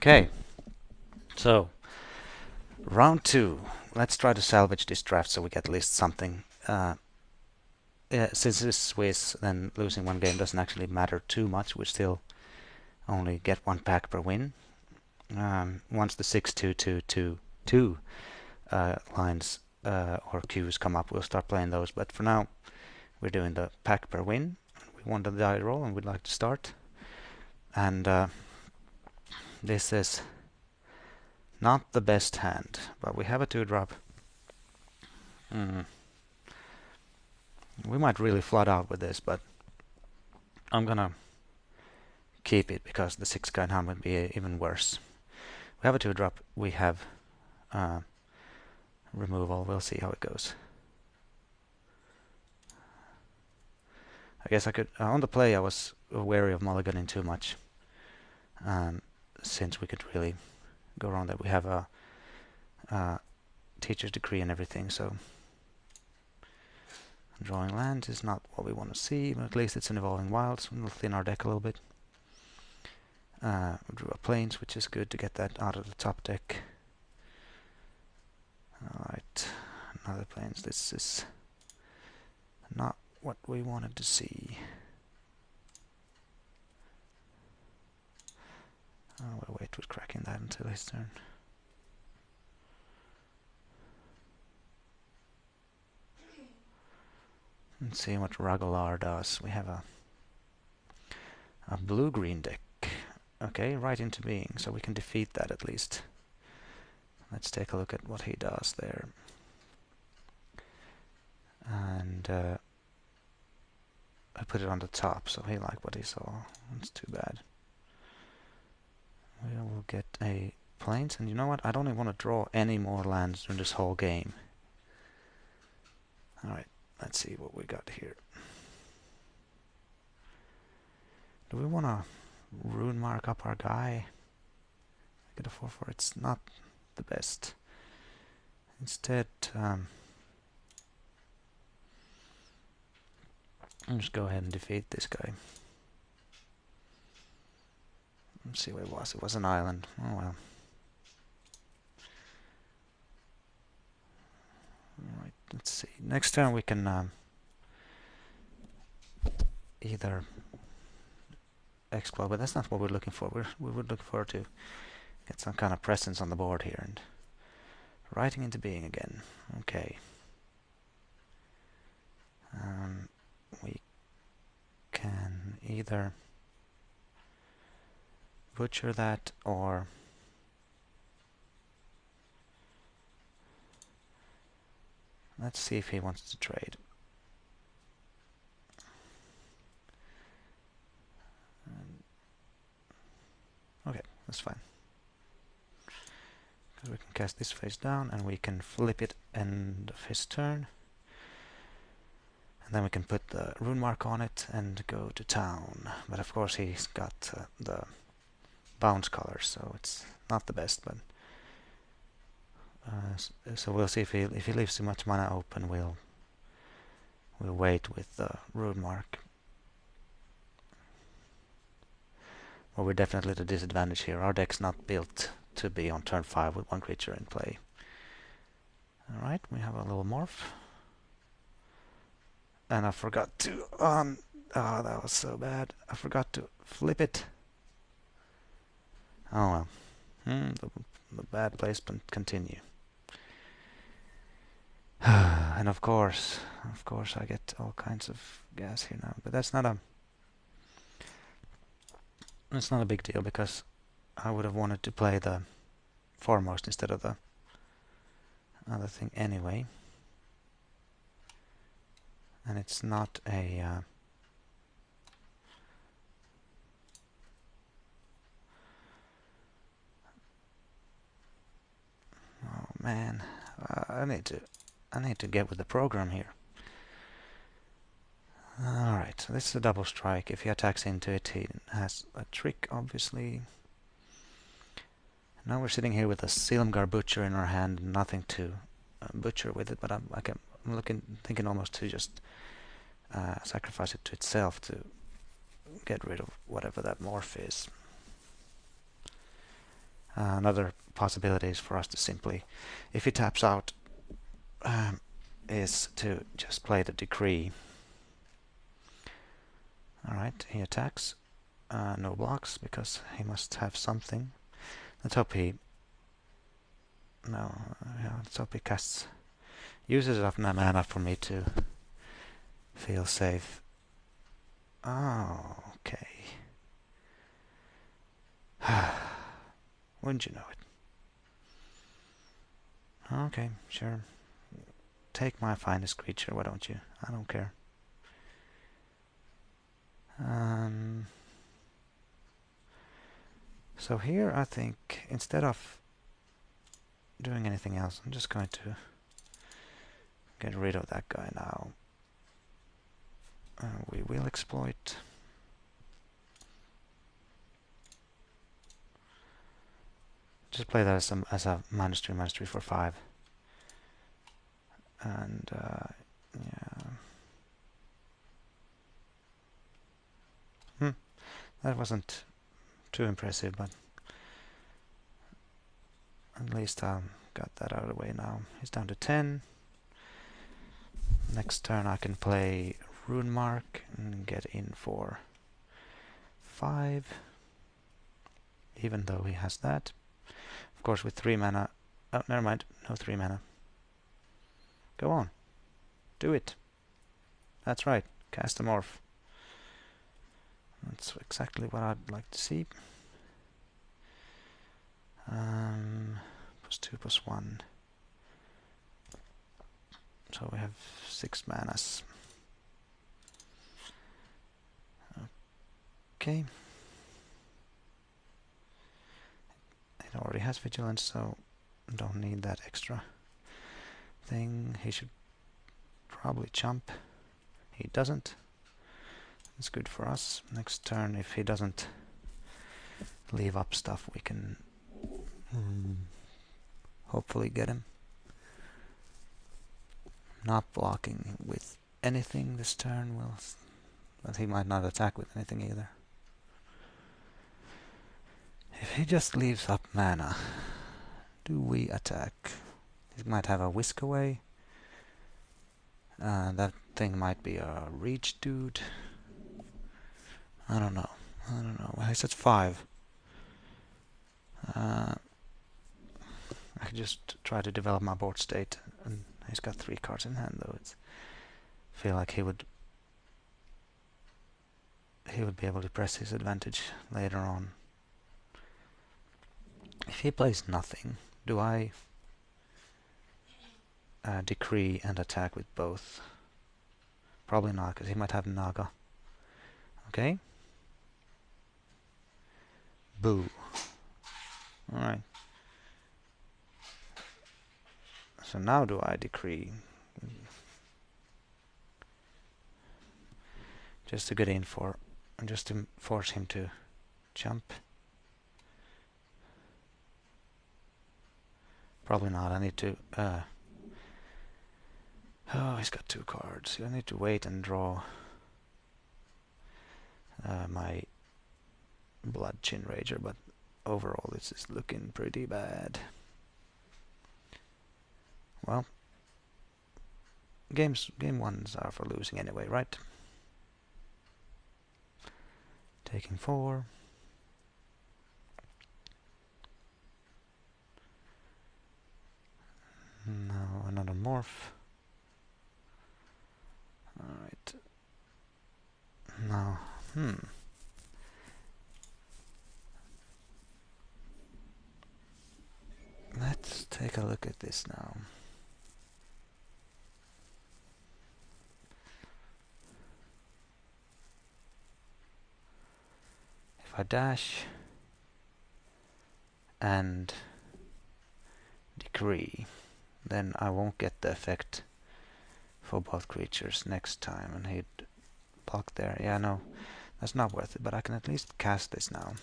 Okay, so round two. Let's try to salvage this draft so we get at least something. Yeah, since this is Swiss, then losing one game doesn't actually matter too much. We still only get one pack per win. Once the 6-2-2-2-2 lines or queues come up, we'll start playing those. But for now, we're doing the pack per win. We want the die roll and we'd like to start. And this is not the best hand, but we have a 2-drop. We might really flood out with this, but I'm gonna keep it because the 6-guide hand would be even worse. We have a 2-drop. We have removal. We'll see how it goes. I guess I could on the play. I was wary of mulliganing too much, since we could really go around that. We have a teacher's decree and everything, so drawing lands is not what we want to see, but at least it's an evolving wild, so we'll thin our deck a little bit. We drew a plains, which is good to get that out of the top deck. Alright, another plains. This is not what we wanted to see. We'll wait with cracking that until his turn. Let's see what Ragolar does. We have a blue-green deck. Okay, right into being, so we can defeat that at least. Let's take a look at what he does there. And I put it on the top, so he liked what he saw. That's too bad. We will get a plains, and you know what? I don't even want to draw any more lands during this whole game. Alright, let's see what we got here. Do we want to rune mark up our guy? Get a 4/4. It's not the best. Instead, I'll just go ahead and defeat this guy. Let's see what it was. It was an island. Oh well. Alright, let's see. Next turn we can either explode, but that's not what we're looking for. We would look for to get some kind of presence on the board here, and writing into being again. Okay. We can either butcher that or let's see if he wants to trade. Okay, that's fine. Because we can cast this face down and we can flip it end of his turn. And then we can put the rune mark on it and go to town. But of course he's got the bounce colors, so it's not the best. But so we'll see if he leaves too much mana open. We'll wait with the rune mark. Well, we're definitely at a disadvantage here. Our deck's not built to be on turn 5 with one creature in play. Alright, we have a little morph. And I forgot to oh, that was so bad. I forgot to flip it. Oh well. The bad placement continue. And of course I get all kinds of gas here now. But that's not a big deal, because I would have wanted to play the foremost instead of the other thing anyway. And it's not a oh man, I need to get with the program here. Alright, so this is a double strike. If he attacks into it, he has a trick, obviously. Now we're sitting here with a Silumgar Butcher in our hand, nothing to butcher with it, but I'm thinking almost to just sacrifice it to itself to get rid of whatever that morph is. Another possibility is for us to simply, if he taps out, is to just play the decree. Alright, he attacks. No blocks, because he must have something. Let's hope he... No, yeah, let's hope he casts... uses enough mana for me to feel safe. Oh, okay. Wouldn't you know it? Okay, sure. Take my finest creature, why don't you? I don't care. So here I think, instead of doing anything else, I'm just going to get rid of that guy now. We will exploit. Just play that as a -3/-3 for 5. And yeah. That wasn't too impressive, but at least I got that out of the way now. He's down to 10. Next turn I can play Rune Mark and get in for 5. Even though he has that. Of course with 3 mana... Oh, never mind. No 3 mana. Go on. Do it. That's right. Cast a morph. That's exactly what I'd like to see. +2/+1. So we have 6 manas. Okay. It already has vigilance, so don't need that extra thing. He should probably jump. He doesn't. It's good for us. Next turn, if he doesn't leave up stuff, we can hopefully get him. Not blocking with anything this turn will, but he might not attack with anything either. If he just leaves up mana, do we attack? He might have a whisk away. That thing might be a reach dude. I don't know. Well, he's at 5. I could just try to develop my board state, and he's got 3 cards in hand though. It's feel like he would be able to press his advantage later on. If he plays nothing, do I decree and attack with both? Probably not, because he might have Naga. Okay. Boo. Alright. So now do I decree? Just to get in for, just to force him to jump. Probably not. I need to... oh, he's got 2 cards. I need to wait and draw my Blood Chin Rager, but overall this is looking pretty bad. Well, game 1s are for losing anyway, right? Taking 4. Now another morph. Alright. Now, let's take a look at this now. If I dash and decree, then I won't get the effect for both creatures next time, and he'd block there. Yeah, no, that's not worth it, but I can at least cast this now.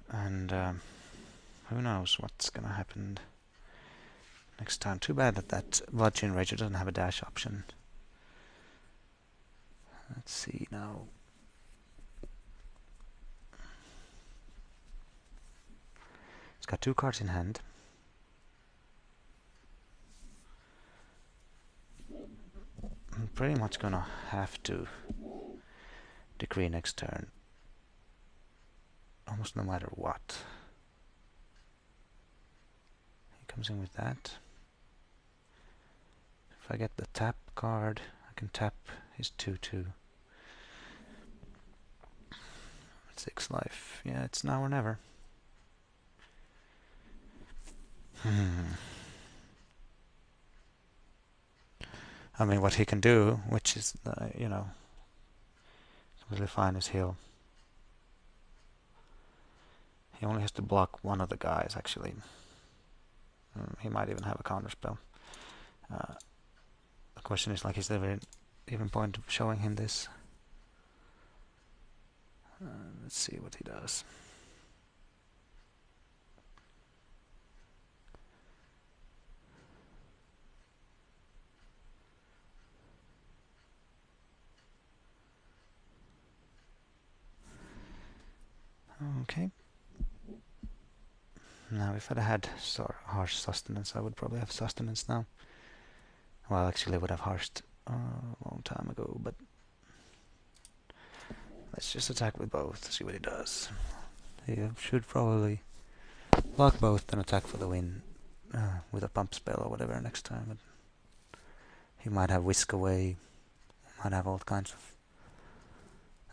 And who knows what's gonna happen next time. Too bad that that Blood Chin Rager doesn't have a dash option. Let's see now. got 2 cards in hand. I'm pretty much gonna have to decree next turn, almost no matter what. He comes in with that. If I get the tap card, I can tap his 2/2. 6 life. Yeah, it's now or never. I mean, what he can do, which is, you know, completely fine, is he only has to block one of the guys, actually. He might even have a counter spell. The question is, like, is there even point of showing him this? Let's see what he does. Okay. Now, if I'd had harsh sustenance, I would probably have sustenance now. Well, actually, I would have harshed a long time ago, but let's just attack with both, see what he does. He should probably block both and attack for the win with a pump spell or whatever next time. But he might have Whisk Away, might have all kinds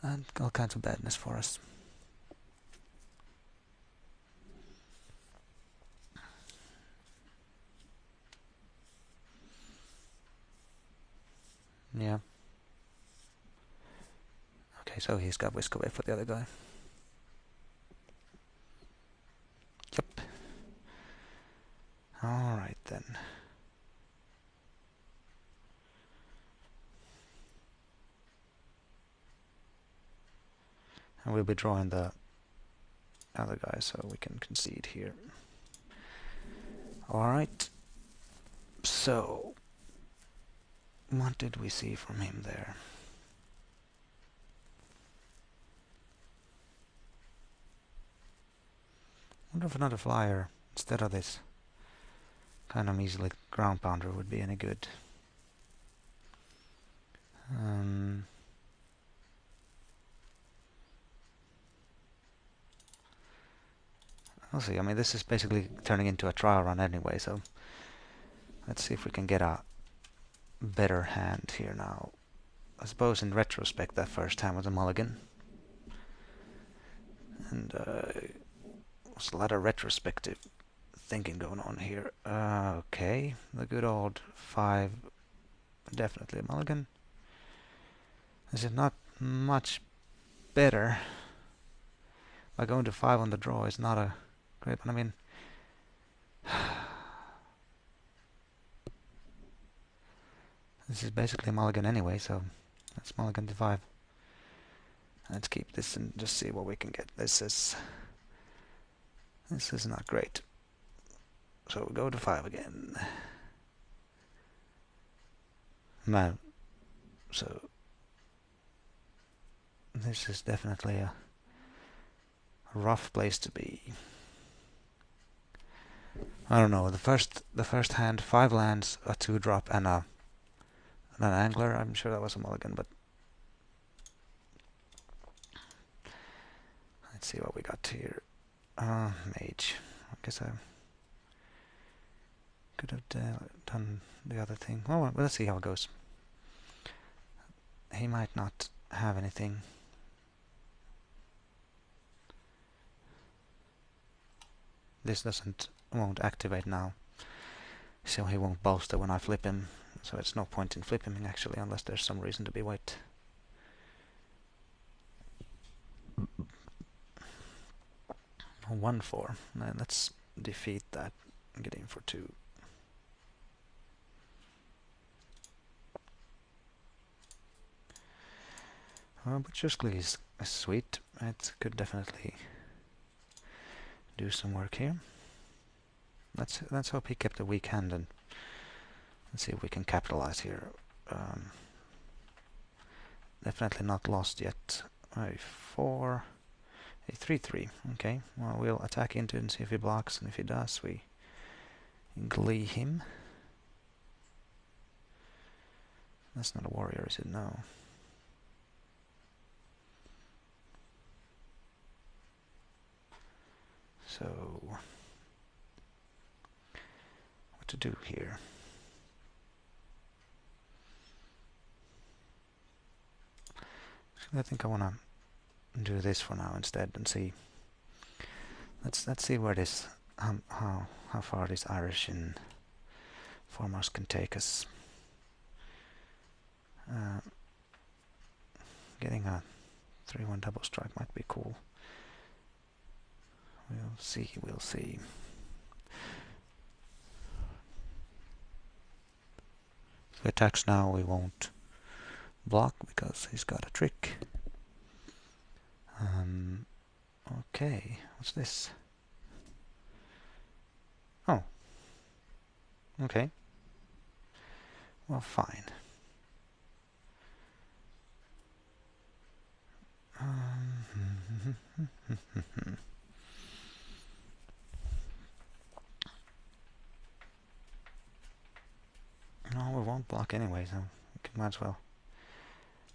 of badness for us. Yeah. Okay, so he's got Whisk Away for the other guy. Yep. Alright then. And we'll be drawing the other guy so we can concede here. Alright. So, what did we see from him there? I wonder if another flyer instead of this kind of measly ground pounder would be any good. We'll see. I mean, this is basically turning into a trial run anyway, so let's see if we can get a better hand here now. I suppose in retrospect that first hand was a mulligan. And there's a lot of retrospective thinking going on here. Okay, the good old 5, definitely a mulligan. This is not much better. By going to 5 on the draw is not a great one. I mean, this is basically a mulligan anyway, so let's mulligan to 5. Let's keep this and just see what we can get. This is not great. So we go to 5 again. No. So this is definitely a rough place to be. I don't know. The first hand, 5 lands, a 2-drop, and an angler. I'm sure that was a mulligan, but let's see what we got here. Mage. I guess I could have done the other thing. Well, let's see how it goes. He might not have anything. This won't activate now, so he won't bolster when I flip him. So it's no point in flipping him actually, unless there's some reason to be white. Oh, 1/4. Let's defeat that and get in for 2. Butcher's Glee is sweet. It could definitely do some work here. Let's hope he kept a weak hand, and let's see if we can capitalize here. Definitely not lost yet. 4. A 3-3. Okay, well, we'll attack into it and see if he blocks, and if he does, we glee him. That's not a warrior, is it? No. So, what to do here? I think I want to do this for now instead and see. Let's see where this how far this Irish in foremost can take us. Getting a 3-1 double strike might be cool. We'll see. We'll see. If he attacks now, we won't block because he's got a trick. Okay, what's this? Oh. Okay. Well, fine. No, we won't block anyway, so we might as well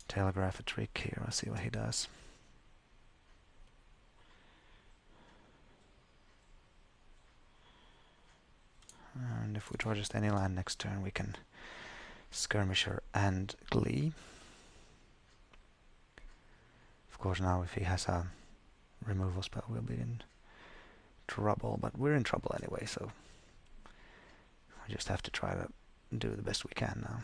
telegraph a trick here. I'll see what he does. And if we draw just any land next turn, we can Skirmisher and Glee. Of course, now if he has a removal spell, we'll be in trouble. But we're in trouble anyway, so we just have to try to do the best we can now.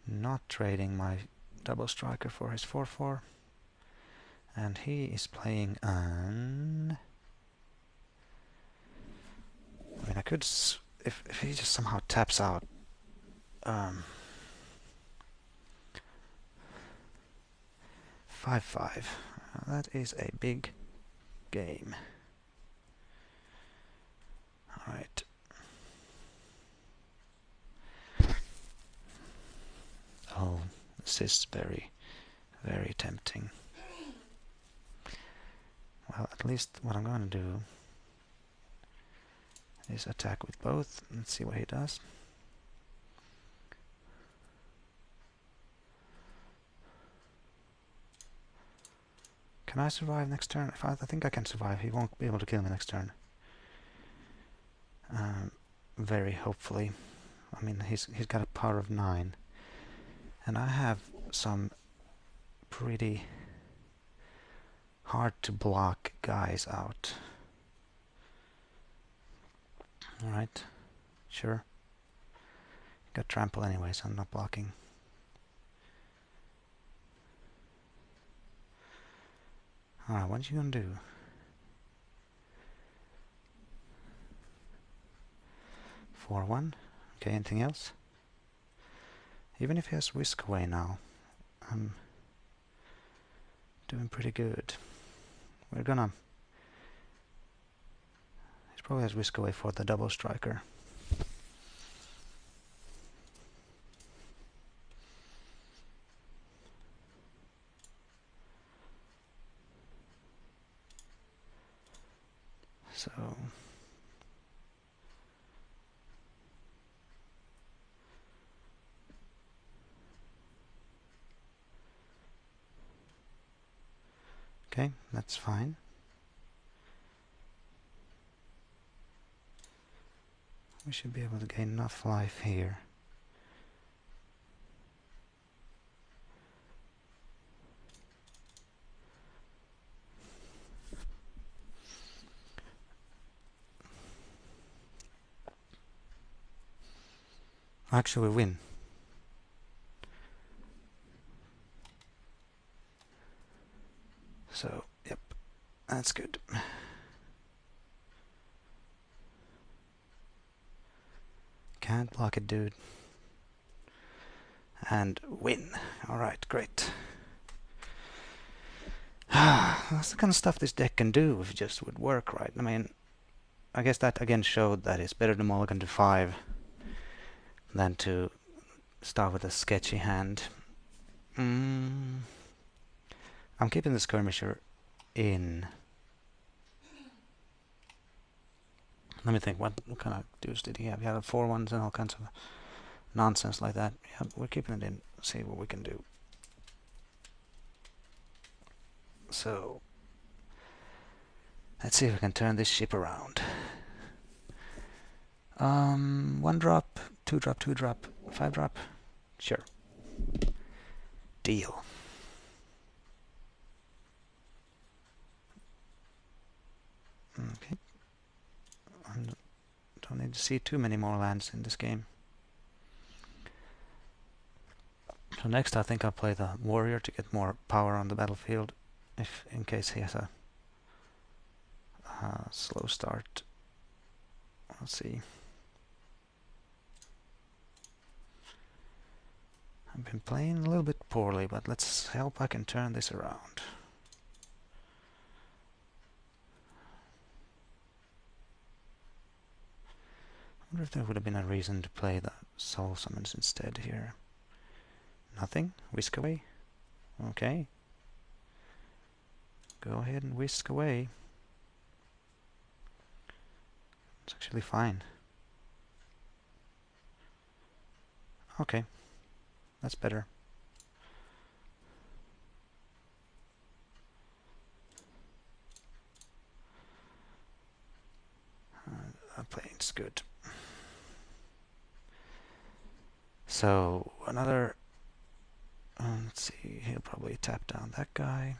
Not trading my double striker for his 4/4. And he is playing an... I mean, I could... If he just somehow taps out... 5/5. That is a big game. Alright. Oh, this is very, very tempting. Well, at least what I'm going to do is attack with both. Let's see what he does. Can I survive next turn? I think I can survive. He won't be able to kill me next turn. Very hopefully. I mean, he's got a power of 9. And I have some pretty hard to block guys out. Alright, sure. Got trample anyway, so I'm not blocking. Alright, what are you gonna do? For 1. Okay, anything else? Even if he has Whisk Away now, I'm doing pretty good. We're gonna... He probably has Whisk Away for the double striker. So... Okay, that's fine. We should be able to gain enough life here. Actually, we win. So, yep, that's good. Can't block it, dude. And win. Alright, great. That's the kind of stuff this deck can do if it just would work right. I mean, I guess that again showed that it's better to mulligan to 5 than to start with a sketchy hand. I'm keeping the Skirmisher in... Let me think, what kind of dudes did he have? He had 4-1s and all kinds of nonsense like that. Yeah, we're keeping it in. See what we can do. So, let's see if we can turn this ship around. 1 drop, 2 drop, 2 drop, 5 drop. Sure. Deal. Okay. I don't need to see too many more lands in this game. So next I think I'll play the warrior to get more power on the battlefield, if in case he has a slow start. Let's see. I've been playing a little bit poorly, but let's hope I can turn this around. I wonder if there would have been a reason to play the soul summons instead here. Nothing? Whisk away? Okay. Go ahead and whisk away. It's actually fine. Okay. That's better. Playing's good. So another... let's see, he'll probably tap down that guy.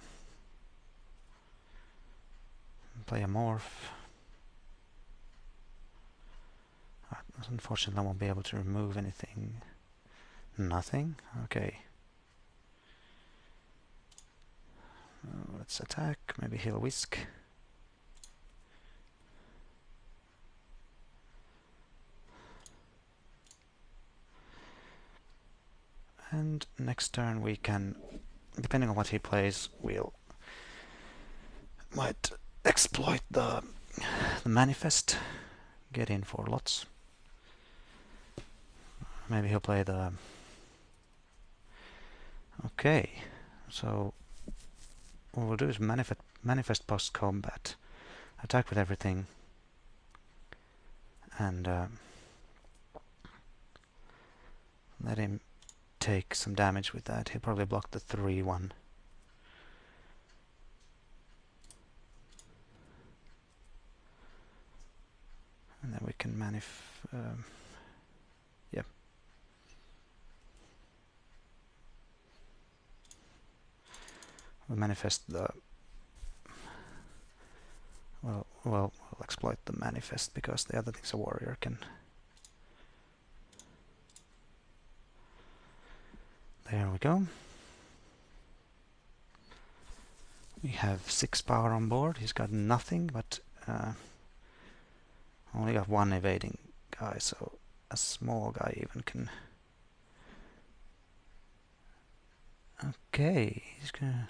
Play a morph. Unfortunately I won't be able to remove anything. Nothing? Okay. Let's attack. Maybe he'll whisk. And next turn we can, depending on what he plays, we'll might exploit the manifest, get in for lots. Maybe he'll play the... Okay, so what we'll do is manifest post-combat, attack with everything, and let him take some damage with that. He'll probably block the 3-1. And then we can yeah. We'll manifest the... Well, we'll exploit the manifest because the other things a warrior can... There we go. We have 6 power on board. He's got nothing, but only got 1 evading guy, so a small guy even can... Okay, he's gonna...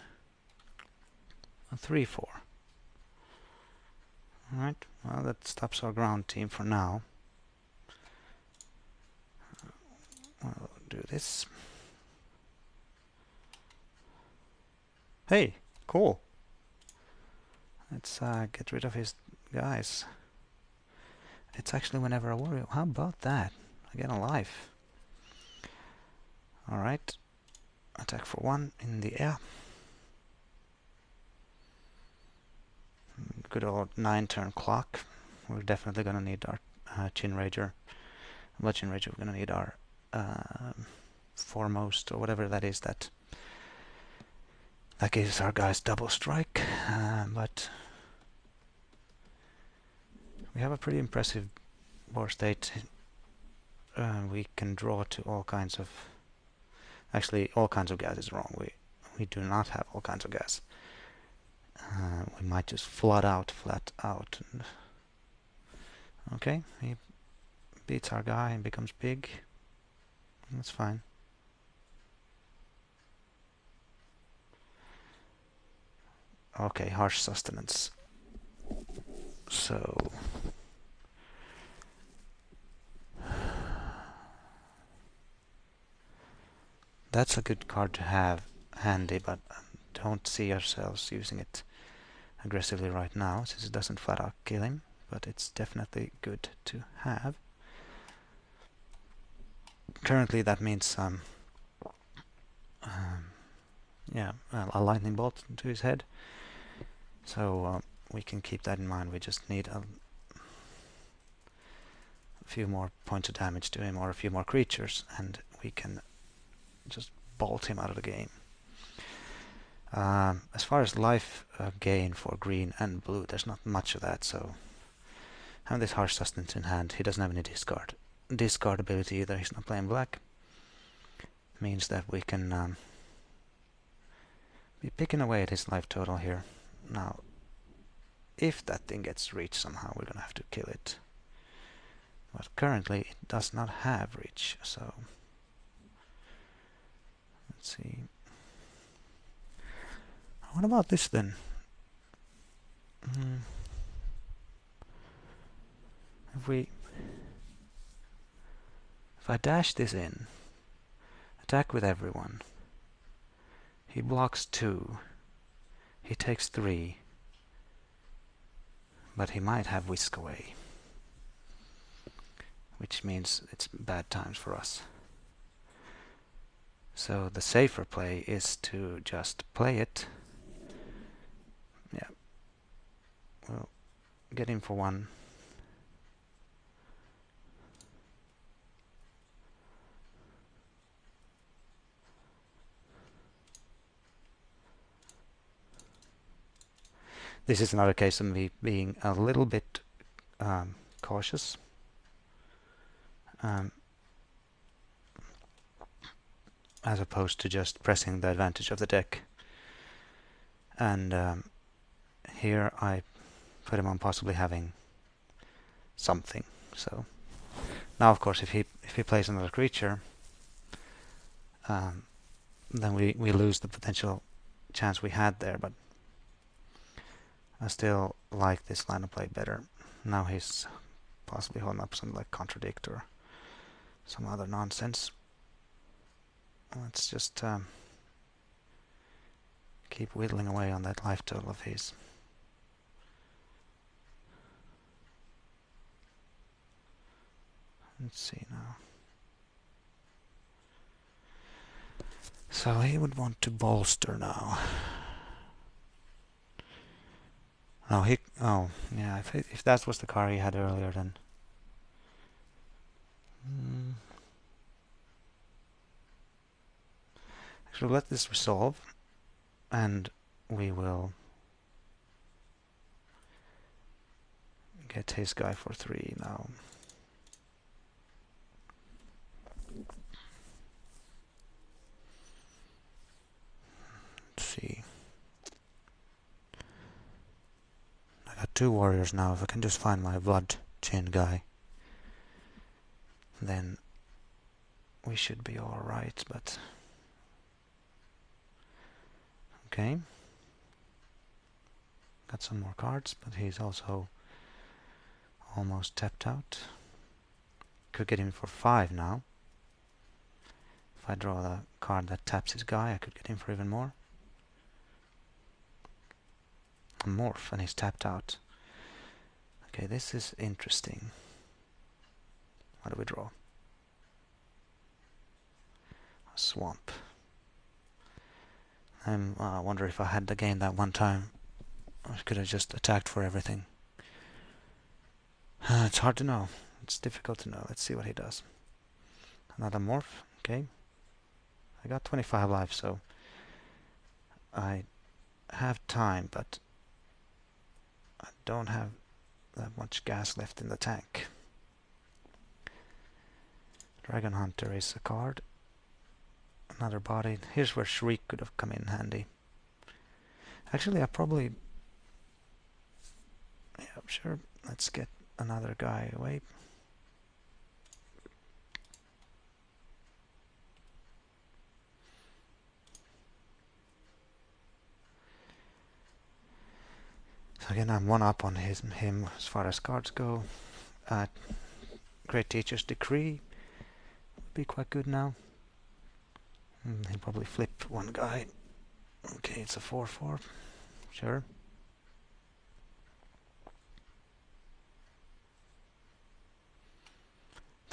a 3-4. Alright, well that stops our ground team for now. We'll do this. Hey, cool. Let's get rid of his guys. It's actually whenever a warrior... How about that? I get a life. Alright. Attack for 1 in the air. Good old 9-turn clock. We're definitely gonna need our Chin Rager. Bludgeon Rager, we're gonna need our foremost, or whatever that is, that gives our guys double strike, but we have a pretty impressive war state. We can draw to all kinds of... Actually, all kinds of gas is wrong. We do not have all kinds of gas. We might just flat out. And okay, he beats our guy and becomes big. That's fine. Okay, harsh sustenance. So... That's a good card to have handy, but don't see ourselves using it. aggressively right now, since it doesn't flat out kill him, but it's definitely good to have. Currently that means yeah, a lightning bolt to his head, so we can keep that in mind. We just need a few more points of damage to him, or a few more creatures, and we can just bolt him out of the game. As far as life gain for green and blue, there's not much of that, so having this harsh sustenance in hand, he doesn't have any discard ability either. He's not playing black. Means that we can be picking away at his life total here. Now, if that thing gets reach somehow, we're gonna have to kill it. But currently it does not have reach, so let's see. What about this then? If I dash this in, attack with everyone, he blocks 2, he takes 3, but he might have whisk away, which means it's bad times for us. So the safer play is to just play it. Yeah, we'll get him for 1. This is another case of me being a little bit cautious. As opposed to just pressing the advantage of the deck. And here I put him on possibly having something. So now, of course, if he plays another creature, then we lose the potential chance we had there. But I still like this line of play better. Now he's possibly holding up something like Contradict or some other nonsense. Let's just keep whittling away on that life total of his. Let's see now. So he would want to bolster now. Oh yeah, if that was the car he had earlier, then actually let this resolve, and we will get his guy for 3 now. Let's see. I got 2 warriors now. If I can just find my blood chain guy, then we should be alright, but okay. Got some more cards, but he's also almost tapped out. Could get him for 5 now. If I draw the card that taps his guy, I could get him for even more. A morph, and he's tapped out. Okay, this is interesting. What do we draw? A swamp. I wonder if I had the game that one time, I could have just attacked for everything. It's hard to know. It's difficult to know. Let's see what he does. Another morph. Okay. I got 25 life, so I have time, but I don't have that much gas left in the tank. Dragon Hunter is a card. Another body. Here's where Shriek could have come in handy. Actually, I probably... Yeah, sure. Let's get another guy away. So again, I'm 1 up on him as far as cards go. Great Teacher's Decree would be quite good now. He'll probably flip 1 guy. Okay, it's a 4/4. Sure.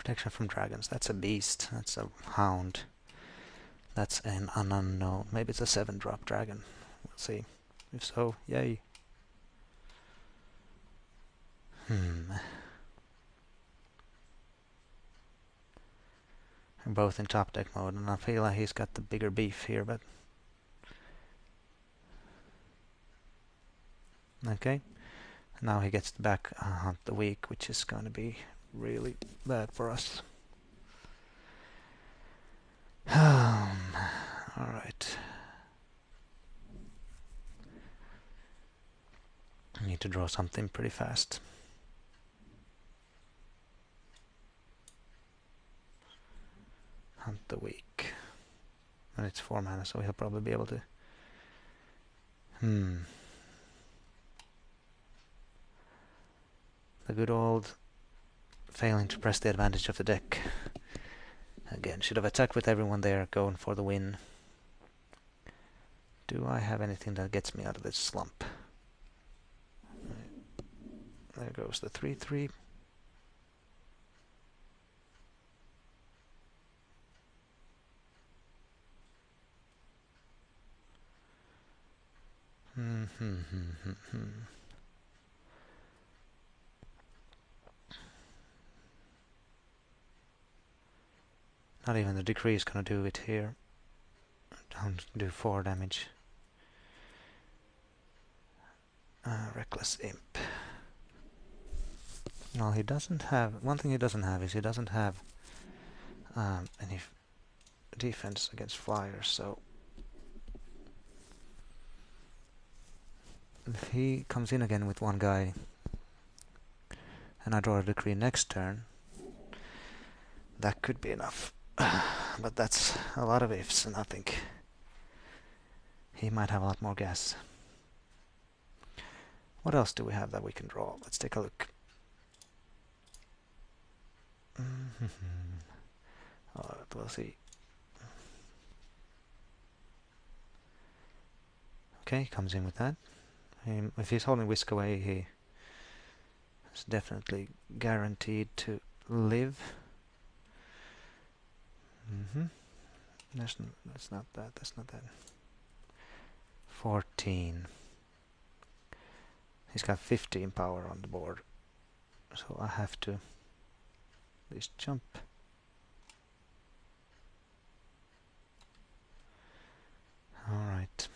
Protection from dragons. That's a beast. That's a hound. That's an unknown. Maybe it's a 7-drop dragon. We'll see. If so, yay. We're both in top deck mode, and I feel like he's got the bigger beef here, but... Okay. Now he gets back Hunt the Weak, which is going to be really bad for us. Alright. I need to draw something pretty fast. Hunt the Weak. And it's 4 mana, so he'll probably be able to... The good old failing to press the advantage of the deck. Again, should have attacked with everyone there, going for the win. Do I have anything that gets me out of this slump? There goes the 3/3. Not even the decree is gonna do it here. Don't do 4 damage. Reckless Imp. No, he doesn't have... One thing he doesn't have is he doesn't have any defense against flyers, so... If he comes in again with one guy and I draw a decree next turn, that could be enough. But that's a lot of ifs, and I think he might have a lot more gas. What else do we have that we can draw? Let's take a look. Alright, we'll see. Okay, comes in with that. If he's holding Whisk away, he is definitely guaranteed to live. That's not that. That's not that. 14. He's got 15 power on the board, so I have to at least jump. All right.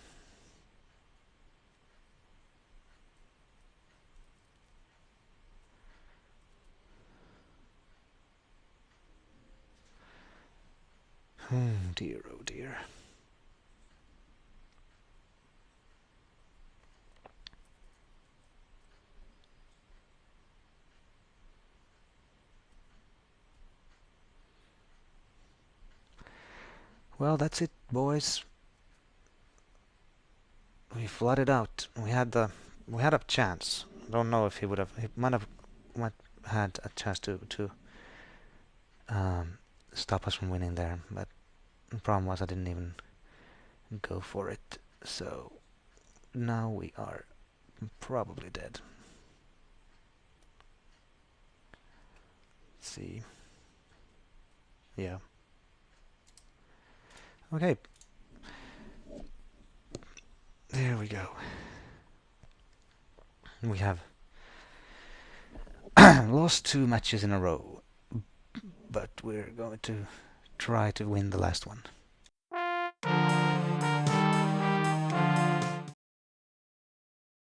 Oh dear, oh dear. Well, that's it, boys. We flooded out. We had a chance. I don't know if he would have. He might have had a chance to stop us from winning there, but the problem was I didn't even go for it. So now we are probably dead. Let's see. Yeah. Okay. There we go. We have lost 2 matches in a row, but we're going to try to win the last one.